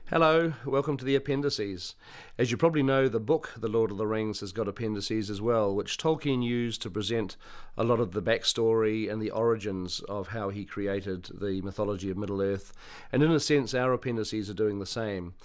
Hello, welcome to the Appendices. As you probably know, the book The Lord of the Rings has got appendices as well, which Tolkien used to present a lot of the backstory and the origins of how he created the mythology of Middle-earth, and in a sense our appendices are doing the same.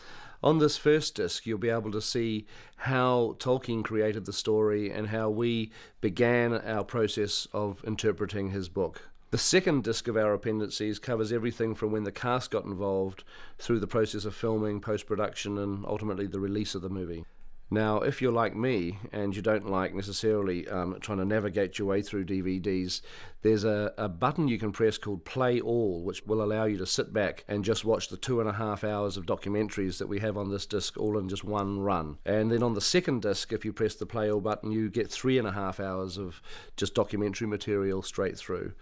On this first disc you'll be able to see how Tolkien created the story and how we began our process of interpreting his book. The second disc of our appendices covers everything from when the cast got involved through the process of filming, post-production and ultimately the release of the movie. Now, if you're like me and you don't like necessarily trying to navigate your way through DVDs, there's a button you can press called Play All, which will allow you to sit back and just watch the 2.5 hours of documentaries that we have on this disc all in just one run. And then on the second disc, if you press the Play All button, you get 3.5 hours of just documentary material straight through.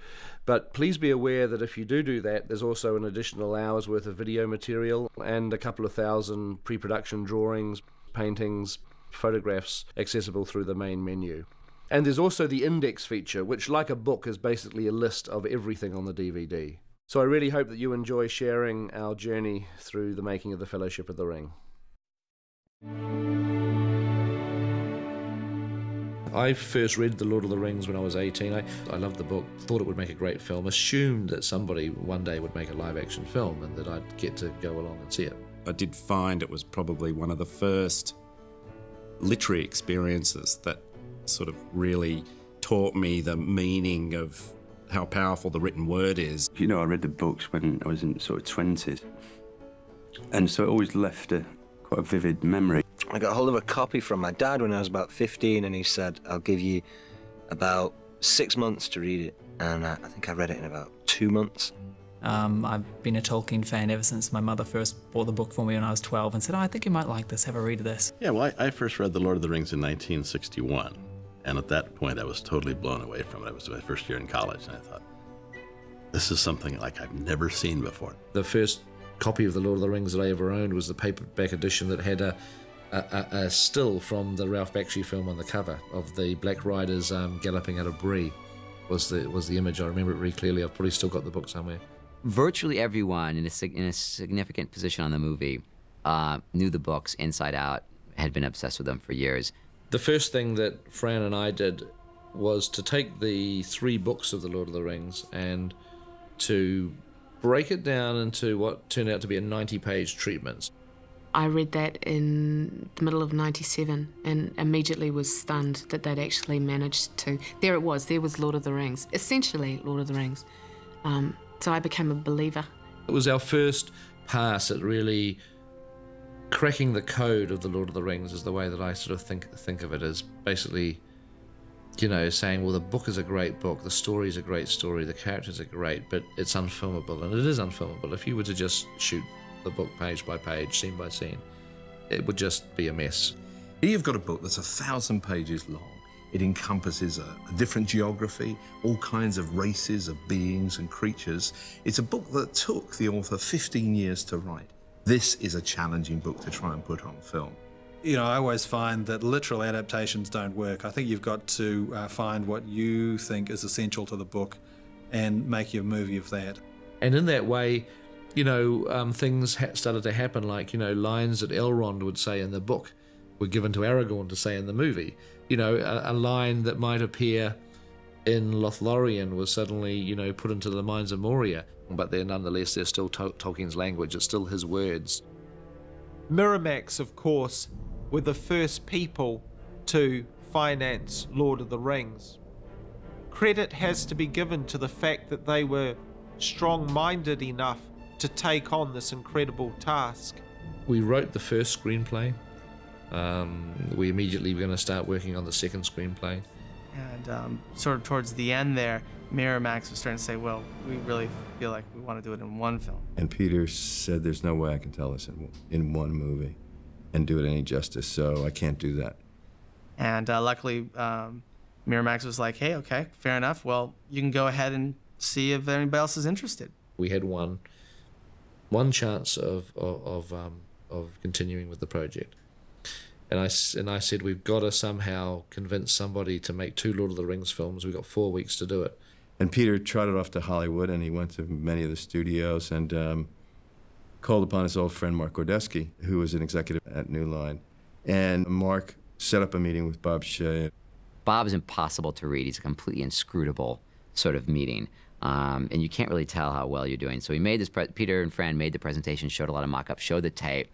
But please be aware that if you do that, there's also an additional hour's worth of video material and a couple of thousand pre-production drawings, paintings, photographs accessible through the main menu. And there's also the index feature, which like a book is basically a list of everything on the DVD. So I really hope that you enjoy sharing our journey through the making of the Fellowship of the Ring. I first read The Lord of the Rings when I was 18. I loved the book, thought it would make a great film, assumed that somebody one day would make a live-action film and that I'd get to go along and see it. I did find it was probably one of the first literary experiences that sort of really taught me the meaning of how powerful the written word is. You know, I read the books when I was in sort of 20s, and so it always left quite a vivid memory. I got hold of a copy from my dad when I was about 15, and he said, I'll give you about 6 months to read it, and I think I read it in about 2 months. I've been a Tolkien fan ever since my mother first bought the book for me when I was 12 and said, oh, I think you might like this, have a read of this. Yeah, well, I first read The Lord of the Rings in 1961, and at that point I was totally blown away from it. It was my first year in college, and I thought, this is something like I've never seen before. The first copy of The Lord of the Rings that I ever owned was the paperback edition that had a still from the Ralph Bakshi film on the cover of the Black Riders galloping out of Bree was the image. I remember it very clearly. I've probably still got the book somewhere. Virtually everyone in a significant position on the movie knew the books inside out, had been obsessed with them for years. The first thing that Fran and I did was to take the 3 books of The Lord of the Rings and to break it down into what turned out to be a 90-page treatment. I read that in the middle of '97 and immediately was stunned that they'd actually managed to. There was Lord of the Rings, essentially Lord of the Rings. So I became a believer. It was our first pass at really cracking the code of The Lord of the Rings, is the way that I sort of think of it, as basically, you know, saying, well, the book is a great book, the story is a great story, the characters are great, but it's unfilmable, and it is unfilmable. If you were to just shoot the book page by page, scene by scene, it would just be a mess. Here you've got a book that's 1,000 pages long. It encompasses a different geography, all kinds of races of beings and creatures. It's a book that took the author 15 years to write. This is a challenging book to try and put on film. You know, I always find that literal adaptations don't work. I think you've got to find what you think is essential to the book and make your movie of that. And in that way, you know, things started to happen, like, you know, lines that Elrond would say in the book were given to Aragorn to say in the movie. You know, a line that might appear in Lothlorien was suddenly, you know, put into the minds of Moria. But they're nonetheless, they're still Tolkien's language, it's still his words. Miramax, of course, were the first people to finance Lord of the Rings. Credit has to be given to the fact that they were strong-minded enough to take on this incredible task. We wrote the first screenplay. We immediately were going to start working on the second screenplay. And sort of towards the end there, Miramax was starting to say, well, we really feel like we want to do it in one film. And Peter said, there's no way I can tell this in one movie and do it any justice, so I can't do that. And luckily, Miramax was like, hey, okay, fair enough. Well, you can go ahead and see if anybody else is interested. We had one chance of continuing with the project. And I said, we've got to somehow convince somebody to make 2 Lord of the Rings films. We've got 4 weeks to do it. And Peter trotted off to Hollywood, and he went to many of the studios, and called upon his old friend Mark Gordeski, who was an executive at New Line. And Mark set up a meeting with Bob Shea. Bob's impossible to read. He's a completely inscrutable sort of meeting. And you can't really tell how well you're doing. So he made this, Peter and Fran made the presentation, showed a lot of mock-ups, showed the tape,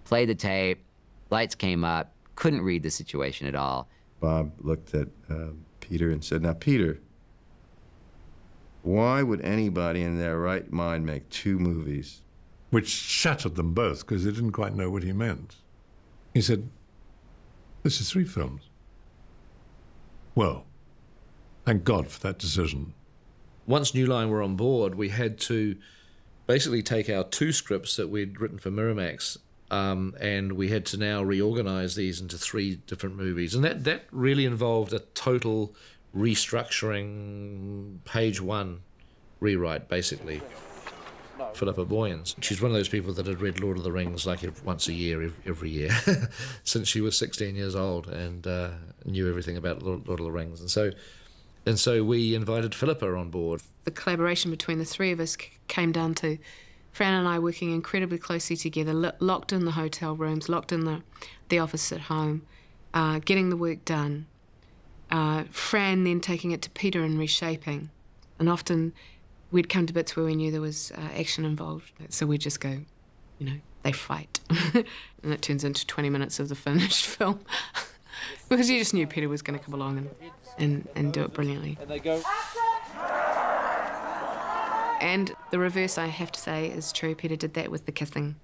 played the tape, lights came up, couldn't read the situation at all. Bob looked at Peter and said, "Now, Peter, why would anybody in their right mind make 2 movies?" Which shattered them both, because they didn't quite know what he meant. He said, "This is 3 films." Well, thank God for that decision. Once New Line were on board, we had to basically take our 2 scripts that we'd written for Miramax, and we had to now reorganize these into 3 different movies. And that really involved a total restructuring, page 1 rewrite, basically. Philippa Boyens. She's one of those people that had read Lord of the Rings like once a year, every year, since she was 16 years old, and knew everything about Lord of the Rings. And so we invited Philippa on board. The collaboration between the 3 of us came down to Fran and I working incredibly closely together, locked in the hotel rooms, locked in the office at home, getting the work done. Fran then taking it to Peter and reshaping. And often we'd come to bits where we knew there was action involved. So we'd just go, they fight. And it turns into 20 minutes of the finished film. Because you just knew Peter was going to come along and do it brilliantly. And they go. And the reverse, I have to say, is true. Peter did that with the kissing.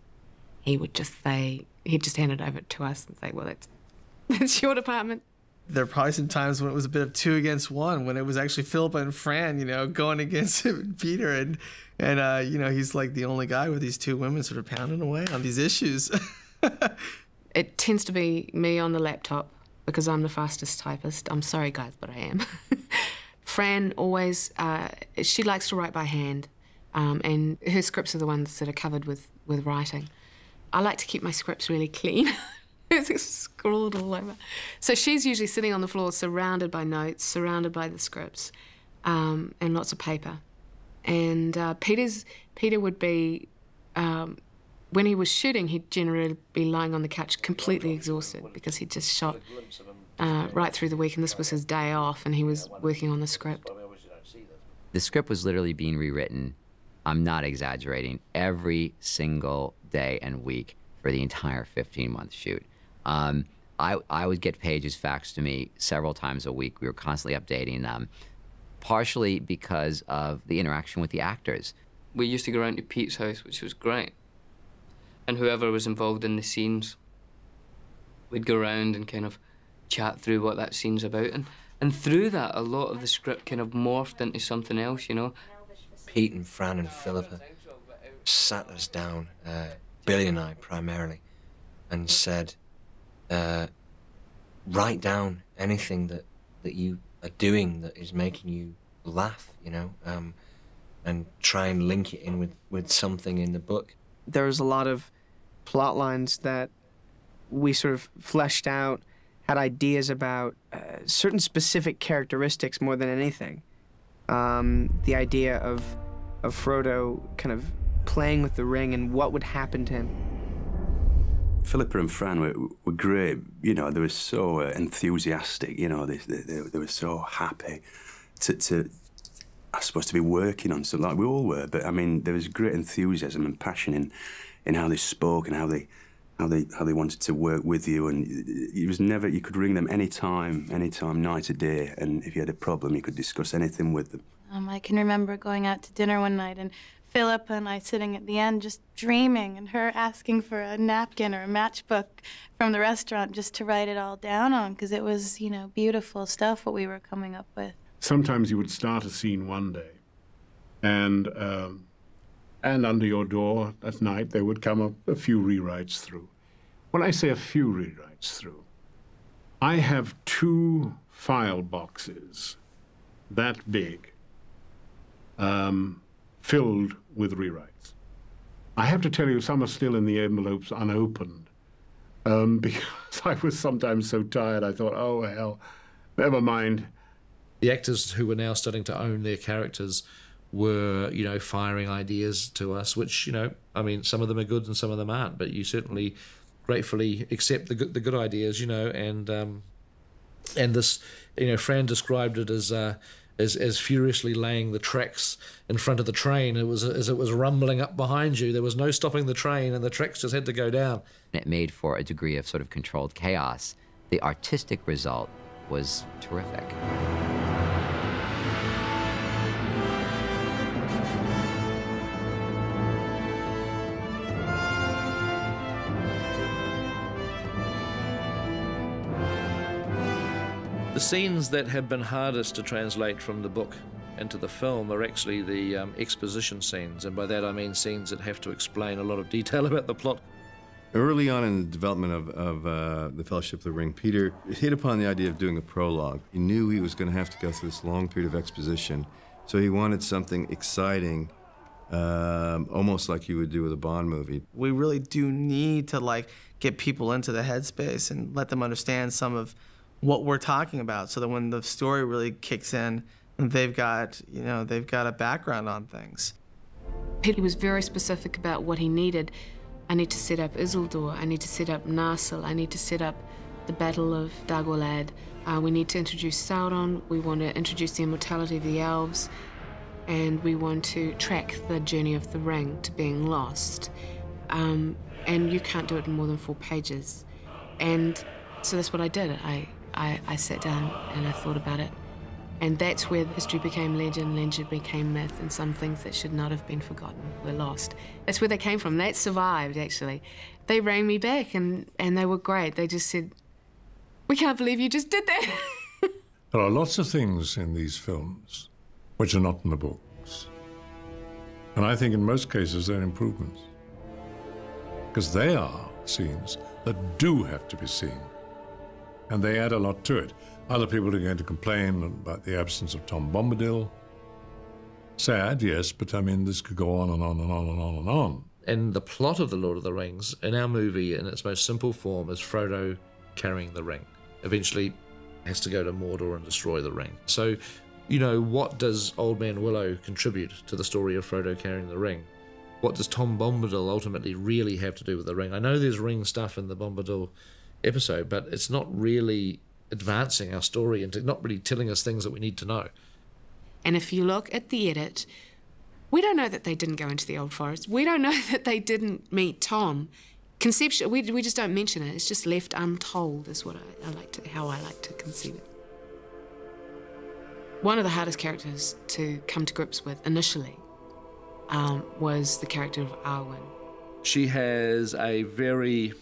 He would just say, he'd just hand it over to us and say, well, that's your department. There are probably some times when it was a bit of 2 against 1, when it was actually Philippa and Fran, going against him and Peter. And he's like the only guy with these 2 women sort of pounding away on these issues. It tends to be me on the laptop because I'm the fastest typist. I'm sorry, guys, but I am. Fran always, she likes to write by hand, and her scripts are the ones that are covered with writing. I like to keep my scripts really clean. It's scrawled all over. So she's usually sitting on the floor surrounded by notes, surrounded by the scripts, and lots of paper. And Peter would be, when he was shooting, he'd generally be lying on the couch completely exhausted because he'd just shot right through the week, and this was his day off, and he was working on the script. The script was literally being rewritten, I'm not exaggerating, every single day and week for the entire 15-month shoot. I would get pages faxed to me several times a week. We were constantly updating them, partially because of the interaction with the actors. We used to go around to Pete's house, which was great. And whoever was involved in the scenes, we'd go around and kind of chat through what that scene's about. And through that, a lot of the script kind of morphed into something else, Pete and Fran and Philippa sat us down, Billy and I primarily, and said, write down anything that you are doing that is making you laugh, and try and link it in with something in the book. There was a lot of plot lines that we sort of fleshed out, had ideas about certain specific characteristics more than anything. The idea of Frodo kind of playing with the ring and what would happen to him. Philippa and Fran were great. They were so enthusiastic. They were so happy to I suppose, to be working on something, like we all were. But I mean, there was great enthusiasm and passion in how they spoke and how they wanted to work with you. And it was never, you could ring them anytime, night or day. And if you had a problem, you could discuss anything with them. I can remember going out to dinner one night and Philippa and I sitting at the end just dreaming, and her asking for a napkin or a matchbook from the restaurant just to write it all down on, because it was, beautiful stuff what we were coming up with. Sometimes you would start a scene one day, and under your door at night there would come up a few rewrites through. When I say a few rewrites through, I have 2 file boxes that big, filled with rewrites. I have to tell you, some are still in the envelopes unopened, because I was sometimes so tired I thought, oh hell, never mind. The actors who were now starting to own their characters were, you know, firing ideas to us, which, you know, I mean, some of them are good and some of them aren't, but you certainly gratefully accept the good ideas, you know, and this, you know, Fran described it as furiously laying the tracks in front of the train. It was as it was rumbling up behind you. There was no stopping the train, and the tracks just had to go down. It made for a degree of sort of controlled chaos. The artistic result was terrific. The scenes that have been hardest to translate from the book into the film are actually the exposition scenes, and by that I mean scenes that have to explain a lot of detail about the plot. Early on in the development of the Fellowship of the Ring, Peter hit upon the idea of doing a prologue. He knew he was going to have to go through this long period of exposition, so he wanted something exciting, almost like you would do with a Bond movie. We really do need to like get people into the headspace and let them understand some of what we're talking about, so that when the story really kicks in, they've got, you know, they've got a background on things. Peter was very specific about what he needed. I need to set up Isildur, I need to set up Narsil, I need to set up the Battle of Dagorlad, we need to introduce Sauron, we want to introduce the immortality of the elves, and we want to track the journey of the ring to being lost. And you can't do it in more than 4 pages. And so that's what I did. I sat down and I thought about it. And that's where history became legend, legend became myth, and some things that should not have been forgotten were lost. That's where they came from. That survived, actually. They rang me back, and they were great. They just said, "We can't believe you just did that." There are lots of things in these films which are not in the books. And I think in most cases they're improvements. Because they are scenes that do have to be seen. And they add a lot to it. Other people are going to complain about the absence of Tom Bombadil. Sad, yes, but I mean, this could go on and on and on and on and on. And the plot of The Lord of the Rings, in our movie, in its most simple form, is Frodo carrying the ring. Eventually has to go to Mordor and destroy the ring. So, you know, what does Old Man Willow contribute to the story of Frodo carrying the ring? What does Tom Bombadil ultimately really have to do with the ring? I know there's ring stuff in the Bombadil episode, but it's not really advancing our story and not really telling us things that we need to know. And if you look at the edit, we don't know that they didn't go into the Old Forest. We don't know that they didn't meet Tom. Conceptually, we just don't mention it. It's just left untold, is what how I like to conceive it. One of the hardest characters to come to grips with initially was the character of Arwen. She has a very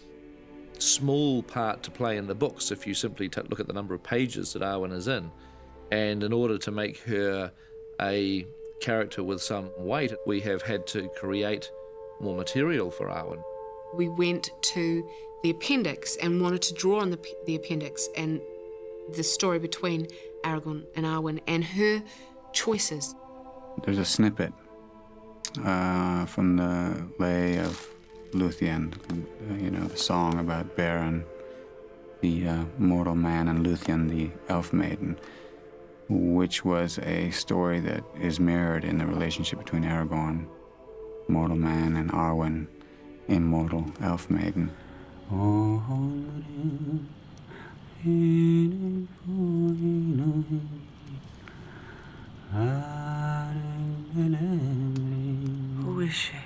small part to play in the books if you simply look at the number of pages that Arwen is in. And in order to make her a character with some weight, we have had to create more material for Arwen. We went to the appendix and wanted to draw on the appendix and the story between Aragorn and Arwen and her choices. There's a snippet from the Lay of Luthien, you know, the song about Beren, the mortal man, and Luthien, the elf maiden, which was a story that is mirrored in the relationship between Aragorn, mortal man, and Arwen, immortal elf maiden. Who is she?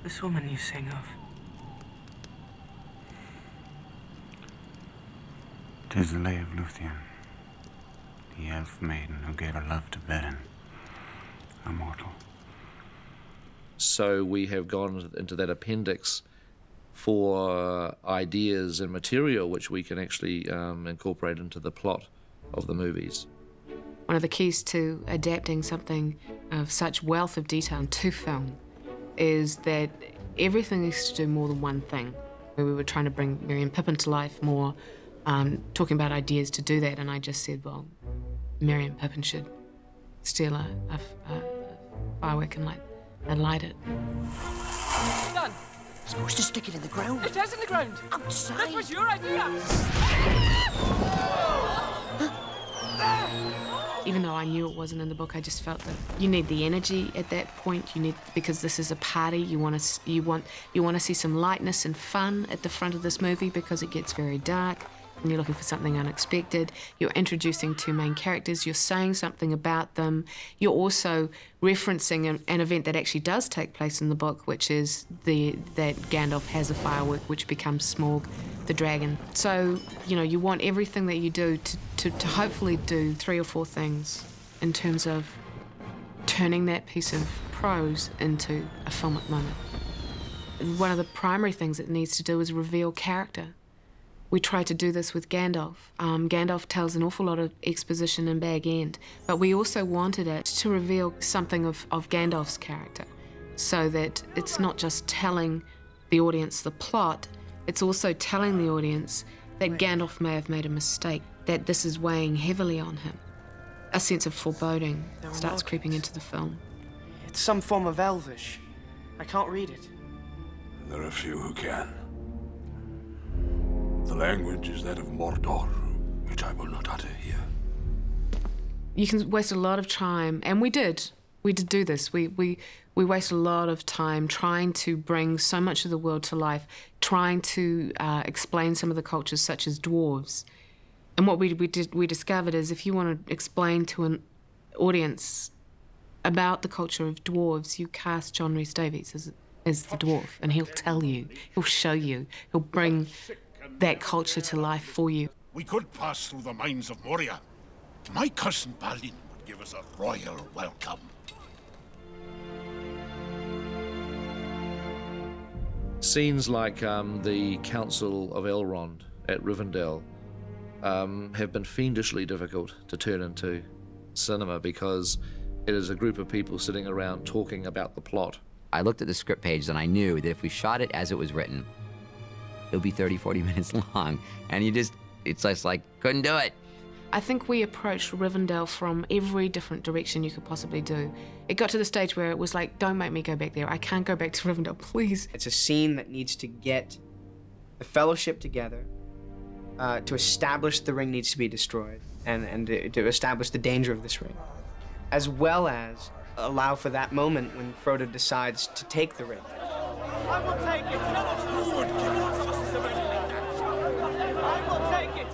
This woman you sing of. 'Tis the Lay of Luthien, the elf maiden who gave her love to Beren, immortal. So we have gone into that appendix for ideas and material which we can actually incorporate into the plot of the movies. One of the keys to adapting something of such wealth of detail to film is that everything needs to do more than one thing. We were trying to bring Merry and Pippin to life more, talking about ideas to do that, and I just said, well, Merry and Pippin should steal a firework and light it. Done. Supposed to stick it in the ground. It is in the ground. Outside. That was your idea. Even though I knew it wasn't in the book, I just felt that you need the energy at that point. Because this is a party. You want to see some lightness and fun at the front of this movie because it gets very dark. And you're looking for something unexpected. You're introducing two main characters. You're saying something about them. You're also referencing an event that actually does take place in the book, which is that Gandalf has a firework which becomes Smaug, the dragon. So, you want everything that you do to hopefully do 3 or 4 things in terms of turning that piece of prose into a filmic moment. One of the primary things it needs to do is reveal character. We tried to do this with Gandalf. Gandalf tells an awful lot of exposition in Bag End, but we also wanted it to reveal something of Gandalf's character, so that it's not just telling the audience the plot, it's also telling the audience that Gandalf may have made a mistake, that this is weighing heavily on him. A sense of foreboding starts creeping into the film. It's some form of Elvish. I can't read it. There are few who can. The language is that of Mordor, which I will not utter here. You can waste a lot of time, and we did do this. We waste a lot of time trying to bring so much of the world to life, trying to explain some of the cultures, such as dwarves. And what we discovered is if you want to explain to an audience about the culture of dwarves, you cast John Rhys Davies as the dwarf, and he'll tell you, he'll show you, he'll bring that culture to life for you. We could pass through the mines of Moria. My cousin Balin would give us a royal welcome. Scenes like the Council of Elrond at Rivendell have been fiendishly difficult to turn into cinema because it is a group of people sitting around talking about the plot. I looked at the script page and I knew that if we shot it as it was written, it would be 30, 40 minutes long. And it's just like, couldn't do it. I think we approached Rivendell from every different direction you could possibly do. It got to the stage where it was like, don't make me go back there. I can't go back to Rivendell, please. It's a scene that needs to get the Fellowship together. To establish the ring needs to be destroyed and to establish the danger of this ring, as well as allow for that moment when Frodo decides to take the ring. I will take it! I will take it!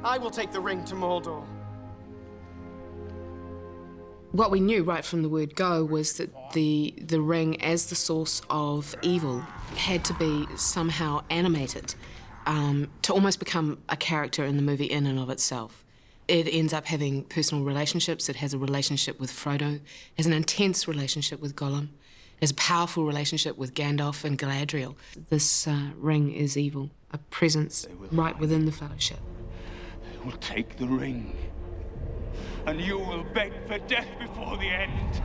I will take the ring to Mordor. What we knew right from the word go was that the ring, as the source of evil, had to be somehow animated to almost become a character in the movie in and of itself. It ends up having personal relationships. It has a relationship with Frodo, has an intense relationship with Gollum, has a powerful relationship with Gandalf and Galadriel. This ring is evil, a presence right within the Fellowship. They will take the ring, and you will beg for death before the end.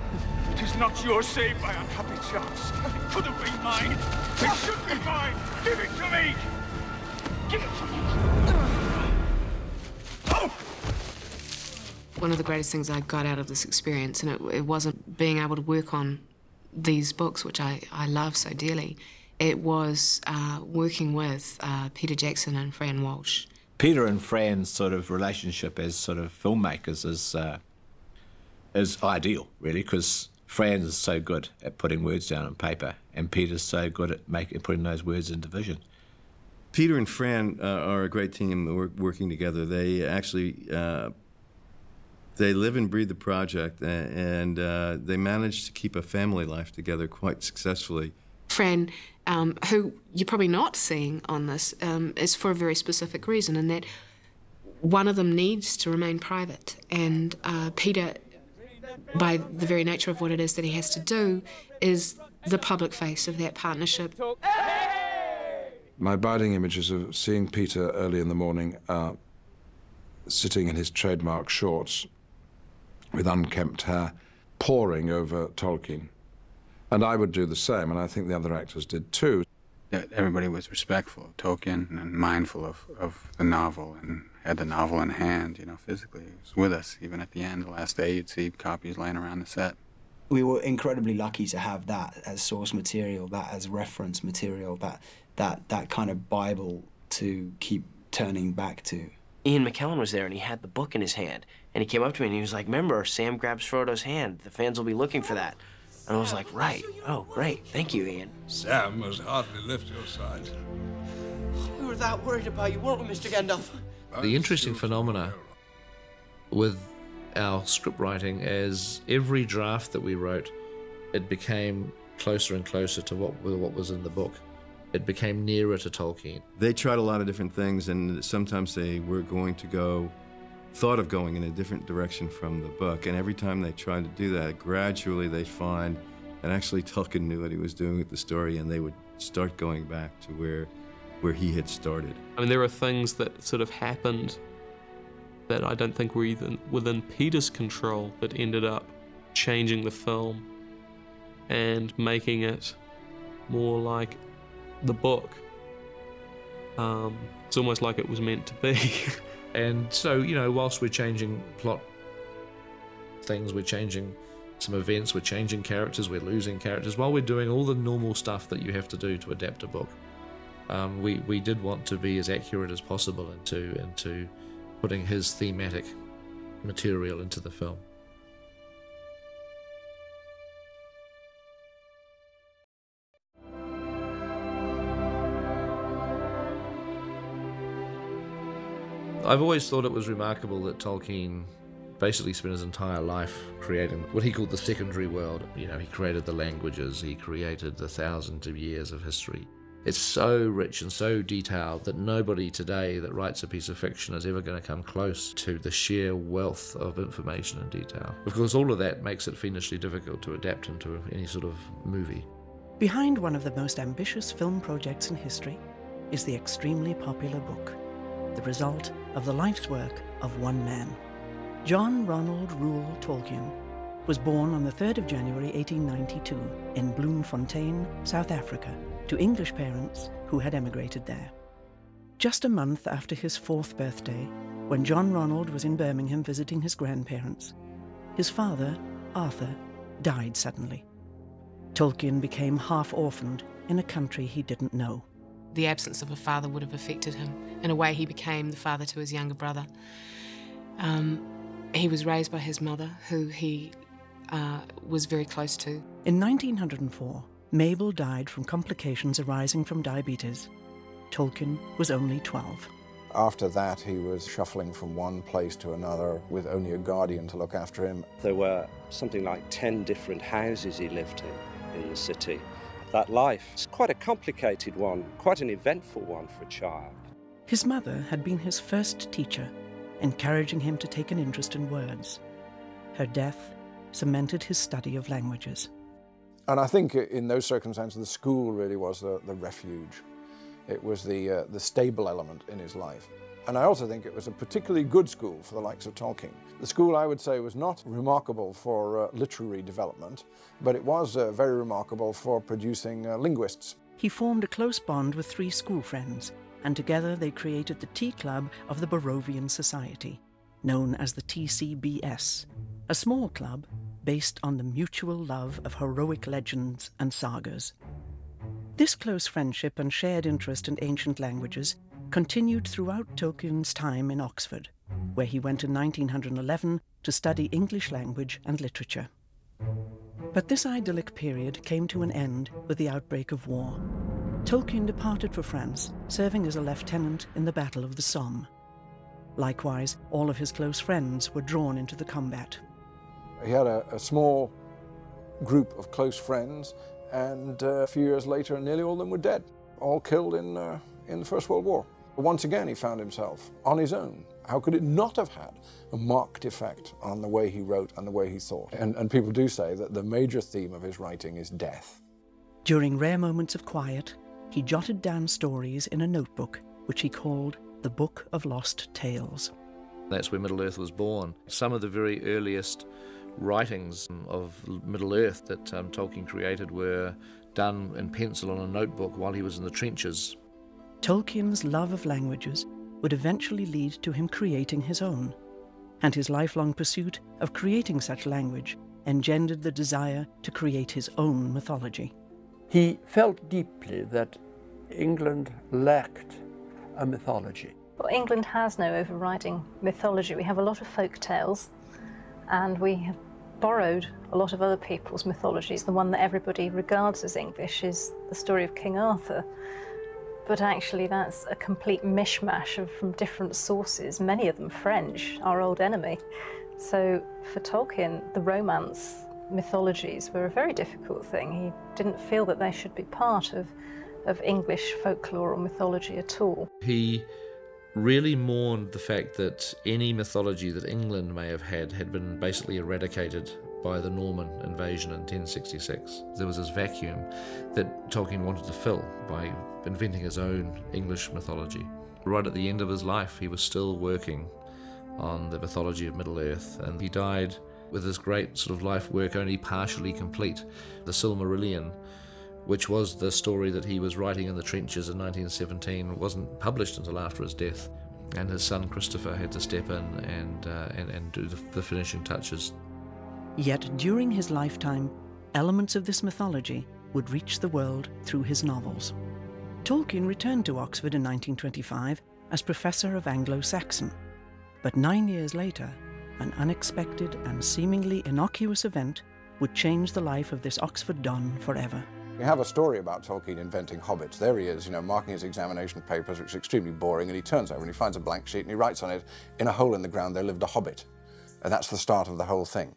It is not yours, saved by unhappy chance. It could have been mine. It should be mine. Give it to me. Give it to me. Oh! One of the greatest things I got out of this experience, and it wasn't being able to work on these books, which I love so dearly, it was working with Peter Jackson and Fran Walsh. Peter and Fran's sort of relationship as sort of filmmakers is ideal, really, because Fran is so good at putting words down on paper, and Peter's so good at putting those words into vision. Peter and Fran are a great team working together. They actually they live and breathe the project, and they managed to keep a family life together quite successfully. Fran, who you're probably not seeing on this, is for a very specific reason, in that one of them needs to remain private. And Peter, by the very nature of what it is that he has to do, is the public face of that partnership. My abiding images of seeing Peter early in the morning sitting in his trademark shorts with unkempt hair, poring over Tolkien. And I would do the same, and I think the other actors did too. Everybody was respectful of Tolkien and mindful of the novel and had the novel in hand, you know, physically. It was with us. Even at the end, the last day, you'd see copies laying around the set. We were incredibly lucky to have that as source material, that as reference material, that kind of Bible to keep turning back to. Ian McKellen was there, and he had the book in his hand. And he came up to me, and he was like, remember, Sam grabs Frodo's hand. The fans will be looking for that. And I was like, right. Oh, great. Thank you, Ian. Sam must hardly lift your side. We were that worried about you, weren't we, Mr. Gandalf? The interesting phenomena with our script writing, as every draft that we wrote, it became closer and closer to what was in the book. It became nearer to Tolkien. They tried a lot of different things, and sometimes they were thought of going in a different direction from the book, and every time they tried to do that, gradually they'd find that actually Tolkien knew what he was doing with the story, and they would start going back to where he had started. I mean, there are things that sort of happened that I don't think were even within Peter's control that ended up changing the film and making it more like the book. It's almost like it was meant to be. And so, you know, whilst we're changing plot things, we're changing some events, we're changing characters, we're losing characters, while we're doing all the normal stuff that you have to do to adapt a book, we did want to be as accurate as possible into putting his thematic material into the film. I've always thought it was remarkable that Tolkien basically spent his entire life creating what he called the secondary world. You know, he created the languages, he created the thousands of years of history. It's so rich and so detailed that nobody today that writes a piece of fiction is ever going to come close to the sheer wealth of information and detail. Of course, all of that makes it fiendishly difficult to adapt into any sort of movie. Behind one of the most ambitious film projects in history is the extremely popular book, the result of the life's work of one man. John Ronald Reuel Tolkien was born on the 3rd of January 1892 in Bloemfontein, South Africa, to English parents who had emigrated there. Just a month after his 4th birthday, when John Ronald was in Birmingham visiting his grandparents, his father, Arthur, died suddenly. Tolkien became half-orphaned in a country he didn't know. The absence of a father would have affected him. In a way, he became the father to his younger brother. He was raised by his mother, who he was very close to. In 1904, Mabel died from complications arising from diabetes. Tolkien was only 12. After that, he was shuffling from one place to another with only a guardian to look after him. There were something like 10 different houses he lived in the city. That life is quite a complicated one, quite an eventful one for a child. His mother had been his first teacher, encouraging him to take an interest in words. Her death cemented his study of languages. And I think in those circumstances, the school really was the refuge. It was the stable element in his life. And I also think it was a particularly good school for the likes of Tolkien. The school, I would say, was not remarkable for literary development, but it was very remarkable for producing linguists. He formed a close bond with 3 school friends, and together they created the Tea Club of the Barovian Society, known as the TCBS, a small club based on the mutual love of heroic legends and sagas. This close friendship and shared interest in ancient languages continued throughout Tolkien's time in Oxford, where he went in 1911 to study English language and literature. But this idyllic period came to an end with the outbreak of war. Tolkien departed for France, serving as a lieutenant in the Battle of the Somme. Likewise, all of his close friends were drawn into the combat. He had a small group of close friends, and a few years later, nearly all of them were dead, all killed in the First World War. Once again, he found himself on his own. How could it not have had a marked effect on the way he wrote and the way he thought? And people do say that the major theme of his writing is death. During rare moments of quiet, he jotted down stories in a notebook, which he called the Book of Lost Tales. That's where Middle-earth was born. Some of the very earliest writings of Middle-earth that Tolkien created were done in pencil on a notebook while he was in the trenches. Tolkien's love of languages would eventually lead to him creating his own, and his lifelong pursuit of creating such language engendered the desire to create his own mythology. He felt deeply that England lacked a mythology. Well, England has no overriding mythology. We have a lot of folk tales, and we have borrowed a lot of other people's mythologies. The one that everybody regards as English is the story of King Arthur. But actually that's a complete mishmash from different sources, many of them French, our old enemy. So for Tolkien, the Romance mythologies were a very difficult thing. He didn't feel that they should be part of English folklore or mythology at all. He really mourned the fact that any mythology that England may have had been basically eradicated by the Norman invasion in 1066. There was this vacuum that Tolkien wanted to fill by inventing his own English mythology. Right at the end of his life, he was still working on the mythology of Middle-earth, and he died with his great sort of life work only partially complete. The Silmarillion, which was the story that he was writing in the trenches in 1917, wasn't published until after his death, and his son Christopher had to step in and do the finishing touches. Yet during his lifetime, elements of this mythology would reach the world through his novels. Tolkien returned to Oxford in 1925 as Professor of Anglo-Saxon, but 9 years later, an unexpected and seemingly innocuous event would change the life of this Oxford don forever. We have a story about Tolkien inventing hobbits. There he is, marking his examination papers, which is extremely boring, and he turns over and he finds a blank sheet and he writes on it, "In a hole in the ground there lived a hobbit." And that's the start of the whole thing.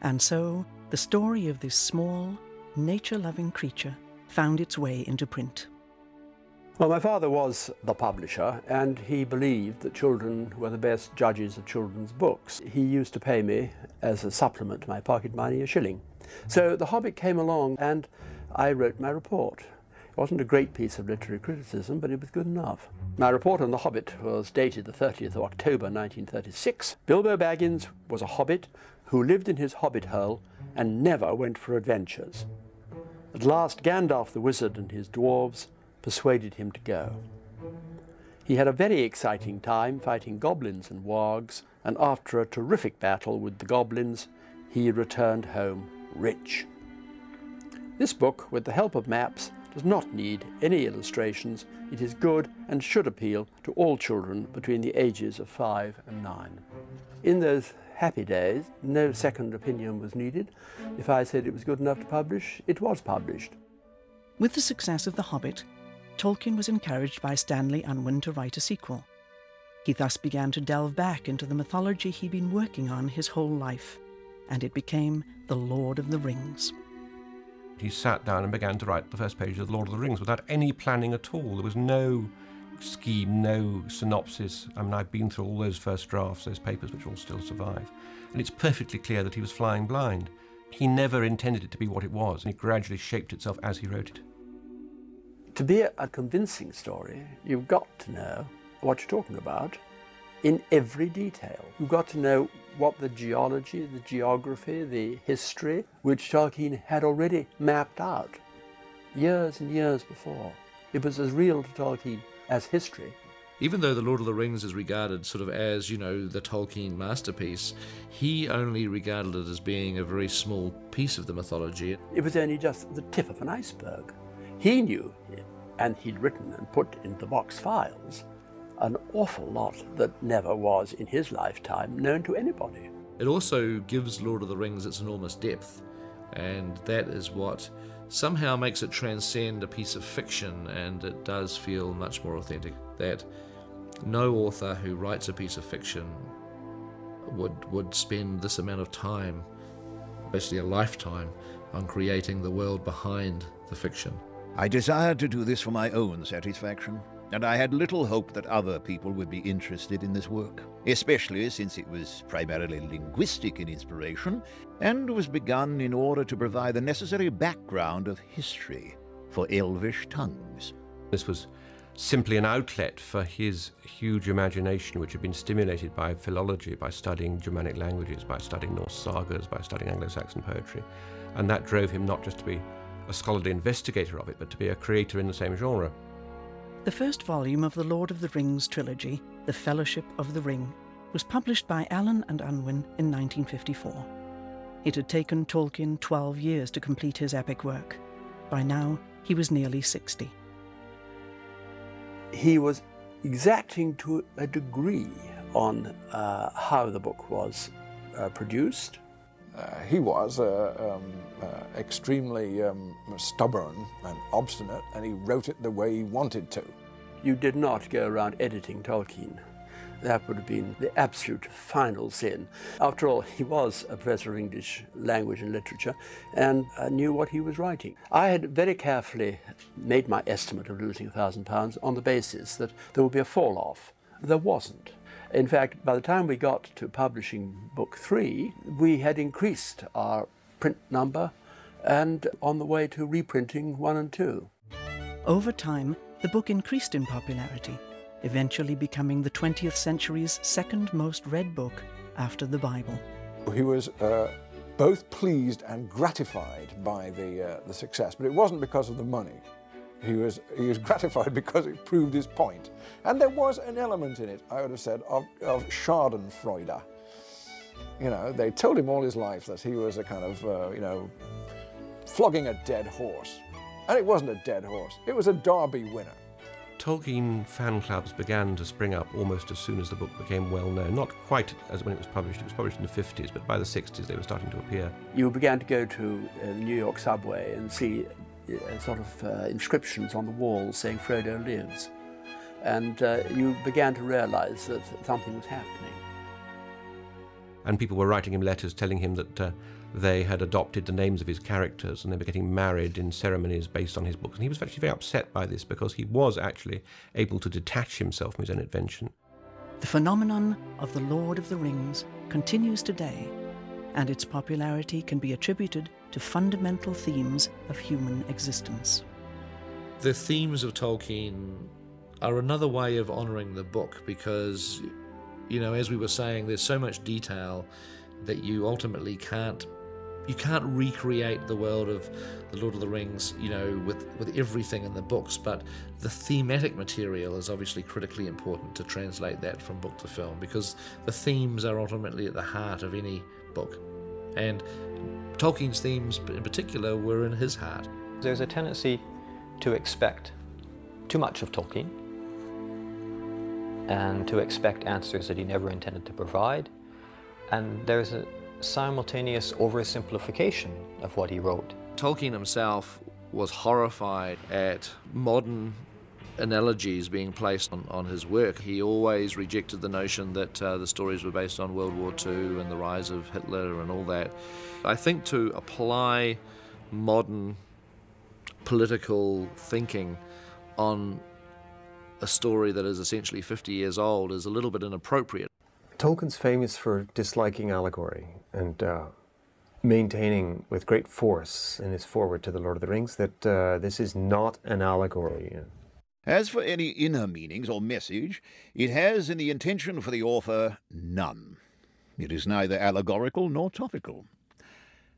And so, the story of this small, nature-loving creature found its way into print. Well, my father was the publisher, and he believed that children were the best judges of children's books. He used to pay me, as a supplement to my pocket money, a shilling. So The Hobbit came along, and I wrote my report. It wasn't a great piece of literary criticism, but it was good enough. My report on The Hobbit was dated the 30th of October 1936. Bilbo Baggins was a hobbit who lived in his hobbit hole and never went for adventures. At last Gandalf the wizard and his dwarves persuaded him to go. He had a very exciting time fighting goblins and wargs, and after a terrific battle with the goblins, he returned home rich. This book, with the help of maps, does not need any illustrations. It is good and should appeal to all children between the ages of 5 and 9. In those happy days, no second opinion was needed. If I said it was good enough to publish, it was published. With the success of The Hobbit, Tolkien was encouraged by Stanley Unwin to write a sequel. He thus began to delve back into the mythology he'd been working on his whole life, and it became The Lord of the Rings. He sat down and began to write the first page of The Lord of the Rings without any planning at all. There was no scheme, no synopsis. I mean, I've been through all those first drafts, those papers which all still survive, and it's perfectly clear that he was flying blind. He never intended it to be what it was, and it gradually shaped itself as he wrote it. To be a convincing story, you've got to know what you're talking about in every detail. You've got to know what the geology, the geography, the history, which Tolkien had already mapped out years and years before. It was as real to Tolkien as history. Even though The Lord of the Rings is regarded sort of as, the Tolkien masterpiece, he only regarded it as being a very small piece of the mythology. It was only just the tip of an iceberg. He knew, and he'd written and put in the box files, an awful lot that never was in his lifetime known to anybody. It also gives Lord of the Rings its enormous depth, and that is what somehow makes it transcend a piece of fiction, and it does feel much more authentic. That no author who writes a piece of fiction would spend this amount of time, basically a lifetime, on creating the world behind the fiction. I desired to do this for my own satisfaction, and I had little hope that other people would be interested in this work, especially since it was primarily linguistic in inspiration and was begun in order to provide the necessary background of history for Elvish tongues. This was simply an outlet for his huge imagination, which had been stimulated by philology, by studying Germanic languages, by studying Norse sagas, by studying Anglo-Saxon poetry. And that drove him not just to be a scholarly investigator of it, but to be a creator in the same genre. The first volume of the Lord of the Rings trilogy, The Fellowship of the Ring, was published by Allen and Unwin in 1954. It had taken Tolkien 12 years to complete his epic work. By now, he was nearly 60. He was exacting to a degree on how the book was produced. He was extremely stubborn and obstinate, and he wrote it the way he wanted to. You did not go around editing Tolkien. That would have been the absolute final sin. After all, he was a professor of English language and literature and knew what he was writing. I had very carefully made my estimate of losing £1,000 on the basis that there would be a fall-off. There wasn't. In fact, by the time we got to publishing book 3, we had increased our print number and on the way to reprinting 1 and 2. Over time, the book increased in popularity, eventually becoming the 20th century's second most read book after the Bible. He was both pleased and gratified by the success, but it wasn't because of the money. He was gratified because it proved his point. And there was an element in it, I would have said, of schadenfreude. You know, they told him all his life that he was a kind of, you know, flogging a dead horse. And it wasn't a dead horse, it was a Derby winner. Tolkien fan clubs began to spring up almost as soon as the book became well known. Not quite as when it was published in the 50s, but by the 60s they were starting to appear. You began to go to the New York subway and see sort of inscriptions on the walls saying Frodo lives. And you began to realize that something was happening. And people were writing him letters telling him that they had adopted the names of his characters and they were getting married in ceremonies based on his books. And he was actually very upset by this because he was actually able to detach himself from his own invention. The phenomenon of the Lord of the Rings continues today, and its popularity can be attributed to fundamental themes of human existence. The themes of Tolkien are another way of honouring the book because, you know, as we were saying, there's so much detail that you ultimately can't recreate the world of the Lord of the Rings, you know, with everything in the books, but the thematic material is obviously critically important to translate that from book to film because the themes are ultimately at the heart of any book. And Tolkien's themes in particular were in his heart. There's a tendency to expect too much of Tolkien and to expect answers that he never intended to provide. And there's a simultaneous oversimplification of what he wrote. Tolkien himself was horrified at modern analogies being placed on his work. He always rejected the notion that the stories were based on World War II and the rise of Hitler and all that. I think to apply modern political thinking on a story that is essentially 50 years old is a little bit inappropriate. Tolkien's famous for disliking allegory and maintaining with great force in his foreword to The Lord of the Rings that this is not an allegory. As for any inner meanings or message, it has in the intention for the author none. It is neither allegorical nor topical.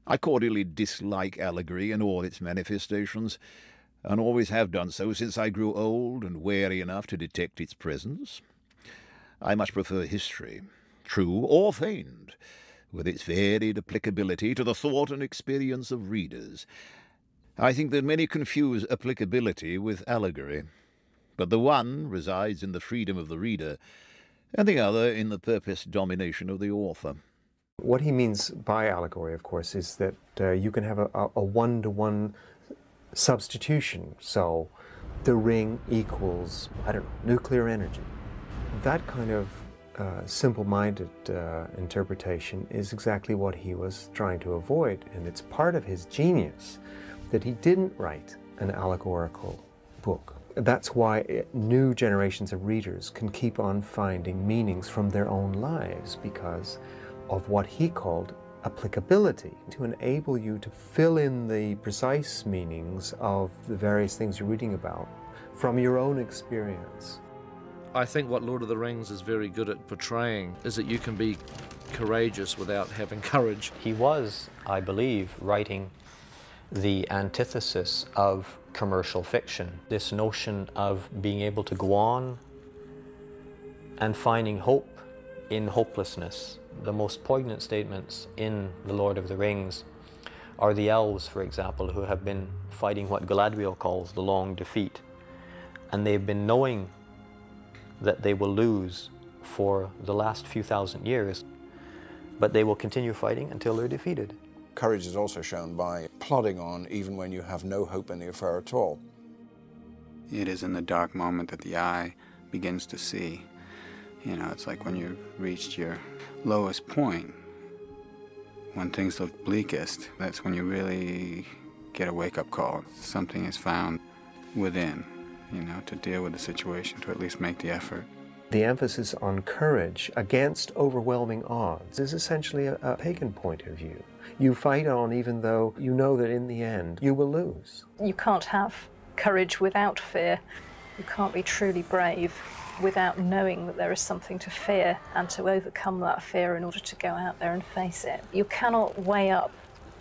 I cordially dislike allegory in all its manifestations, and always have done so since I grew old and wary enough to detect its presence. I much prefer history, true or feigned, with its varied applicability to the thought and experience of readers. I think that many confuse applicability with allegory, but the one resides in the freedom of the reader, and the other in the purposed domination of the author. What he means by allegory, of course, is that you can have a one-to-one substitution. So the ring equals, I don't know, nuclear energy. That kind of simple-minded interpretation is exactly what he was trying to avoid, and it's part of his genius that he didn't write an allegorical book. That's why new generations of readers can keep on finding meanings from their own lives because of what he called applicability, to enable you to fill in the precise meanings of the various things you're reading about from your own experience. I think what Lord of the Rings is very good at portraying is that you can be courageous without having courage. He was, I believe, writing the antithesis of commercial fiction. This notion of being able to go on and finding hope in hopelessness. The most poignant statements in The Lord of the Rings are the elves, for example, who have been fighting what Galadriel calls the long defeat. And they've been knowing that they will lose for the last few thousand years, but they will continue fighting until they're defeated. Courage is also shown by plodding on even when you have no hope in the affair at all. It is in the dark moment that the eye begins to see. You know, it's like when you've reached your lowest point, when things look bleakest, that's when you really get a wake-up call. Something is found within, you know, to deal with the situation, to at least make the effort. The emphasis on courage against overwhelming odds is essentially a pagan point of view. You fight on even though you know that in the end you will lose. You can't have courage without fear. You can't be truly brave without knowing that there is something to fear and to overcome that fear in order to go out there and face it. You cannot weigh up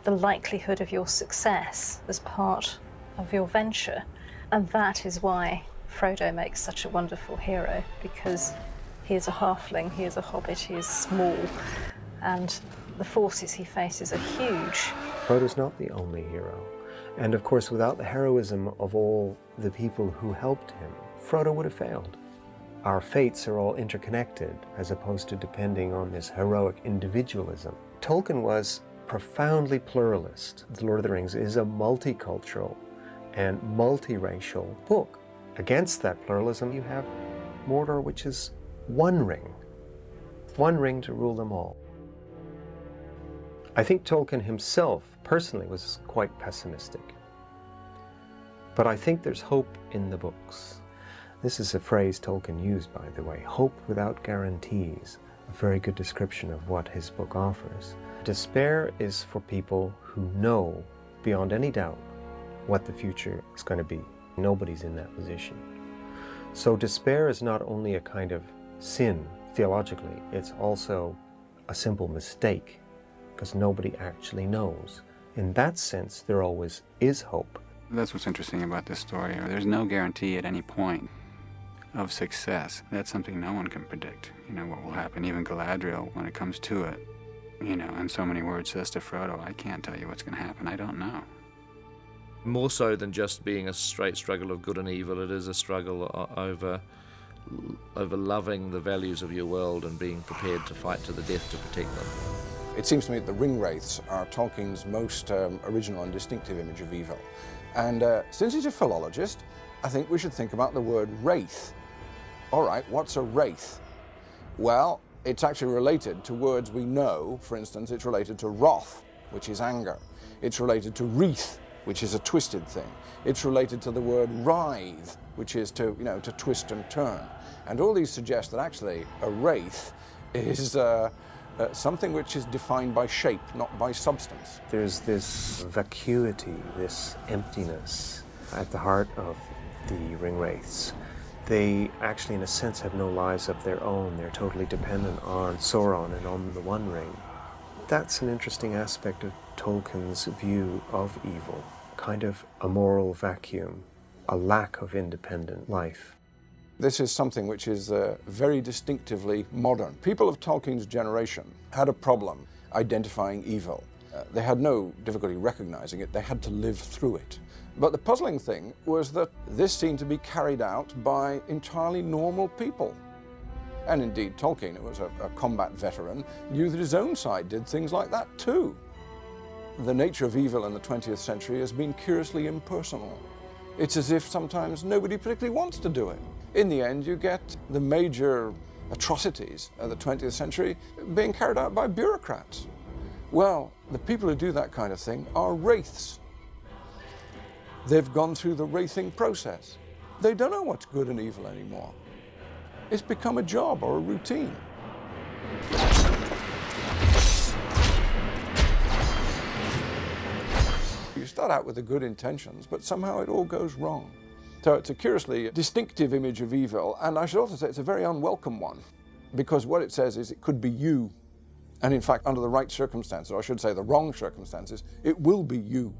the likelihood of your success as part of your venture. And that is why Frodo makes such a wonderful hero, because he is a halfling, he is a hobbit, he is small, and the forces he faces are huge. Frodo's not the only hero. And of course, without the heroism of all the people who helped him, Frodo would have failed. Our fates are all interconnected, as opposed to depending on this heroic individualism. Tolkien was profoundly pluralist. The Lord of the Rings is a multicultural and multiracial book. Against that pluralism, you have Mordor, which is one ring to rule them all. I think Tolkien himself, personally, was quite pessimistic. But I think there's hope in the books. This is a phrase Tolkien used, by the way, hope without guarantees, a very good description of what his book offers. Despair is for people who know, beyond any doubt, what the future is going to be. Nobody's in that position. So despair is not only a kind of sin, theologically, it's also a simple mistake, because nobody actually knows. In that sense, there always is hope. That's what's interesting about this story. There's no guarantee at any point of success. That's something no one can predict. You know, what will happen. Even Galadriel, when it comes to it, you know, in so many words says to Frodo, I can't tell you what's going to happen. I don't know. More so than just being a straight struggle of good and evil, it is a struggle over loving the values of your world and being prepared to fight to the death to protect them. It seems to me that the ring wraiths are Tolkien's most original and distinctive image of evil. And since he's a philologist, I think we should think about the word wraith. All right, what's a wraith? Well, it's actually related to words we know. For instance, it's related to wrath, which is anger. It's related to wreath, which is a twisted thing. It's related to the word writhe, which is to, you know, to twist and turn. And all these suggest that actually a wraith is something which is defined by shape, not by substance. There's this vacuity, this emptiness at the heart of the ring wraiths. They actually, in a sense, have no lives of their own. They're totally dependent on Sauron and on the One Ring. That's an interesting aspect of Tolkien's view of evil, kind of a moral vacuum, a lack of independent life. This is something which is very distinctively modern. People of Tolkien's generation had a problem identifying evil. They had no difficulty recognizing it, they had to live through it. But the puzzling thing was that this seemed to be carried out by entirely normal people. And indeed, Tolkien, who was a combat veteran, knew that his own side did things like that too. The nature of evil in the 20th century has been curiously impersonal. It's as if sometimes nobody particularly wants to do it. In the end, you get the major atrocities of the 20th century being carried out by bureaucrats. Well, the people who do that kind of thing are wraiths. They've gone through the wraithing process. They don't know what's good and evil anymore. It's become a job or a routine. You start out with the good intentions, but somehow it all goes wrong. So it's a curiously distinctive image of evil, and I should also say it's a very unwelcome one, because what it says is it could be you. And in fact, under the right circumstances, or I should say the wrong circumstances, it will be you.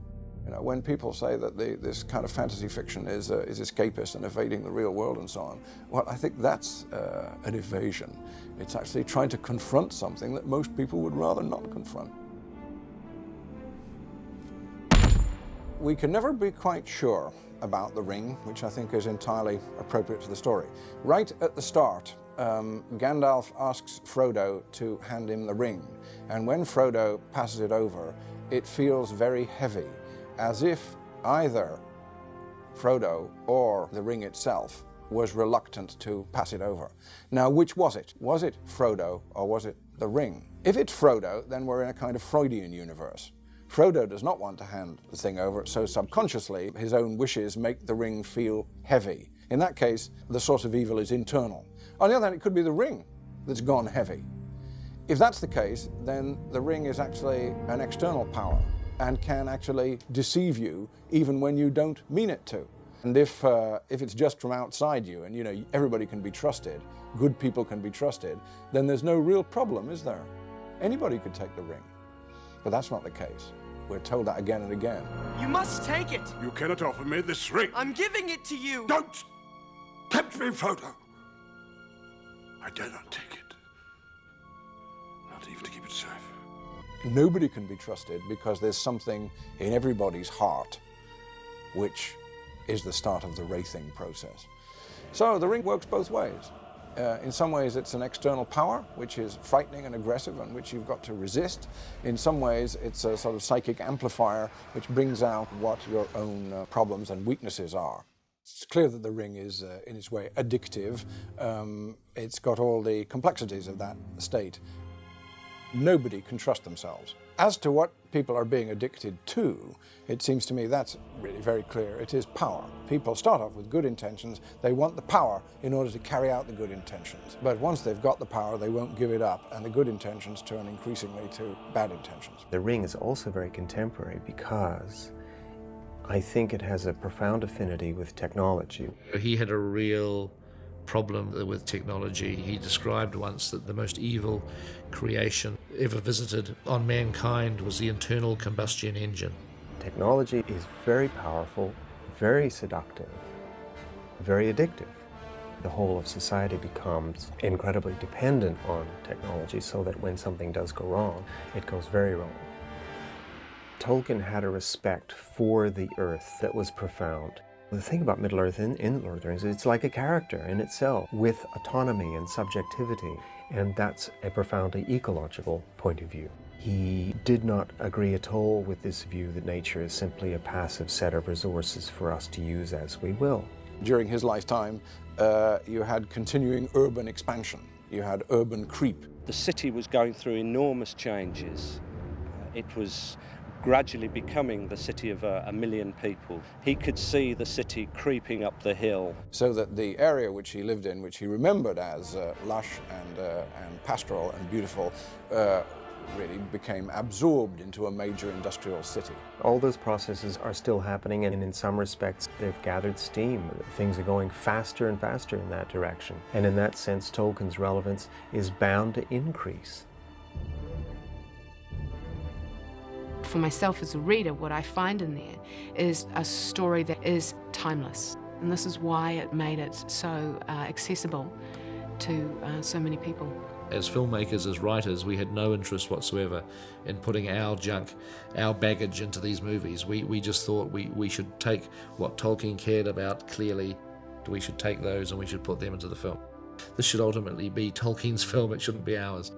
You know, when people say that this kind of fantasy fiction is escapist and evading the real world and so on, well, I think that's an evasion. It's actually trying to confront something that most people would rather not confront. We can never be quite sure about the ring, which I think is entirely appropriate to the story. Right at the start, Gandalf asks Frodo to hand him the ring, and when Frodo passes it over, it feels very heavy, as if either Frodo or the ring itself was reluctant to pass it over. Now, which was it? Was it Frodo or was it the ring? If it's Frodo, then we're in a kind of Freudian universe. Frodo does not want to hand the thing over, so subconsciously his own wishes make the ring feel heavy. In that case, the source of evil is internal. On the other hand, it could be the ring that's gone heavy. If that's the case, then the ring is actually an external power and can actually deceive you even when you don't mean it to. And if it's just from outside you, and you know everybody can be trusted, good people can be trusted, then there's no real problem, is there? Anybody could take the ring. But that's not the case. We're told that again and again. You must take it! You cannot offer me this ring! I'm giving it to you! Don't tempt me, Frodo! I dare not take it. Not even to keep it safe. Nobody can be trusted because there's something in everybody's heart which is the start of the wraithing process. So the ring works both ways. In some ways it's an external power which is frightening and aggressive and which you've got to resist. In some ways it's a sort of psychic amplifier which brings out what your own problems and weaknesses are. It's clear that the ring is in its way addictive. It's got all the complexities of that state. Nobody can trust themselves. As to what people are being addicted to, it seems to me that's really very clear. It is power. People start off with good intentions. They want the power in order to carry out the good intentions. But once they've got the power, they won't give it up, and the good intentions turn increasingly to bad intentions. The ring is also very contemporary because I think it has a profound affinity with technology. He had a real problem with technology. He described once that the most evil creation ever visited on mankind was the internal combustion engine. Technology is very powerful, very seductive, very addictive. The whole of society becomes incredibly dependent on technology so that when something does go wrong, it goes very wrong. Tolkien had a respect for the earth that was profound. The thing about Middle-earth in Lord of the Rings is it's like a character in itself with autonomy and subjectivity, and that's a profoundly ecological point of view. He did not agree at all with this view that nature is simply a passive set of resources for us to use as we will. During his lifetime, you had continuing urban expansion. You had urban creep. The city was going through enormous changes. It was gradually becoming the city of 1 million people. He could see the city creeping up the hill. So that the area which he lived in, which he remembered as lush and pastoral and beautiful, really became absorbed into a major industrial city. All those processes are still happening, and in some respects they've gathered steam. Things are going faster and faster in that direction. And in that sense, Tolkien's relevance is bound to increase. For myself as a reader, what I find in there is a story that is timeless. And this is why it made it so accessible to so many people. As filmmakers, as writers, we had no interest whatsoever in putting our junk, our baggage into these movies. We just thought we should take what Tolkien cared about clearly, we should take those and we should put them into the film. This should ultimately be Tolkien's film, it shouldn't be ours.